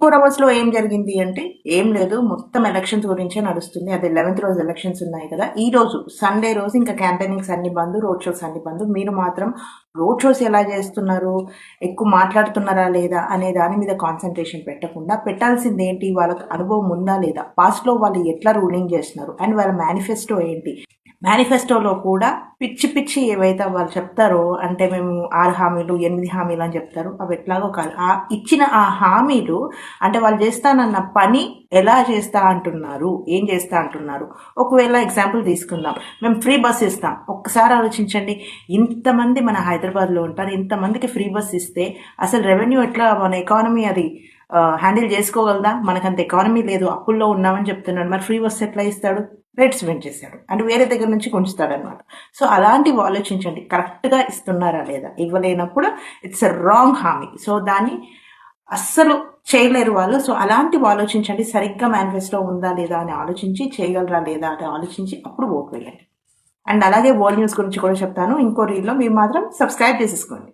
4 అవర్స్‌లో ఏం జరిగింది అంటే, ఏం లేదు. మొత్తం ఎలక్షన్స్ గురించే నడుస్తుంది. అది 11th రోజు ఎలక్షన్స్ ఉన్నాయి కదా! ఈరోజు సండే రోజు ఇంకా క్యాంపెయినింగ్స్ అన్ని బంద్, రోడ్ షోస్ అన్ని బంద్. మీరు మాత్రం రోడ్ షోస్ ఎలా చేస్తున్నారు, ఎక్కువ మాట్లాడుతున్నారా లేదా అనే దాని మీద కాన్సంట్రేషన్ పెట్టకుండా, పెట్టాల్సిందేంటి, వాళ్ళకి అనుభవం ఉందా లేదా, పాస్ట్‌లో వాళ్ళు ఎట్లా రూలింగ్ చేస్తున్నారు అండ్ వాళ్ళ మేనిఫెస్టో ఏంటి. మేనిఫెస్టోలో కూడా పిచ్చి పిచ్చి ఏవైతే వాళ్ళు చెప్తారో, అంటే మేము 6 హామీలు 8 హామీలు అని చెప్తారు, అవి ఎట్లాగో కాదు. ఇచ్చిన ఆ హామీలు అంటే వాళ్ళు చేస్తానన్న పని ఎలా చేస్తా అంటున్నారు, ఏం చేస్తా అంటున్నారు. ఒకవేళ ఎగ్జాంపుల్ తీసుకుందాం, మేము ఫ్రీ బస్ ఇస్తాం. ఒక్కసారి ఆలోచించండి, ఇంతమంది మన హైదరాబాద్లో ఉంటారు, ఇంతమందికి ఫ్రీ బస్ ఇస్తే అసలు రెవెన్యూ ఎట్లా, మన ఎకానమీ అది హ్యాండిల్ చేసుకోగలదా? మనకంత ఎకానమీ లేదు, అప్పుల్లో ఉన్నామని చెప్తున్నాడు. మరి ఫ్రీ బస్ ఎట్లా ఇస్తాడు? రేట్స్ పెంచేశాడు అంటే వేరే దగ్గర నుంచి కొంచుతాడనమాట. సో అలాంటివి ఆలోచించండి, కరెక్ట్గా ఇస్తున్నారా లేదా. ఇవ్వలేనప్పుడు ఇట్స్ ఎ రాంగ్ హామీ. సో దాన్ని అస్సలు చేయలేరు వాళ్ళు. సో అలాంటివి ఆలోచించండి, సరిగ్గా మేనిఫెస్టో ఉందా లేదా అని ఆలోచించి, చేయగలరా లేదా అని ఆలోచించి అప్పుడు ఓటు వేయండి. అండ్ అలాగే వరల్డ్ న్యూస్ గురించి కూడా చెప్తాను ఇంకో రీల్లో. మీరు మాత్రం సబ్స్క్రైబ్ చేసేసుకోండి.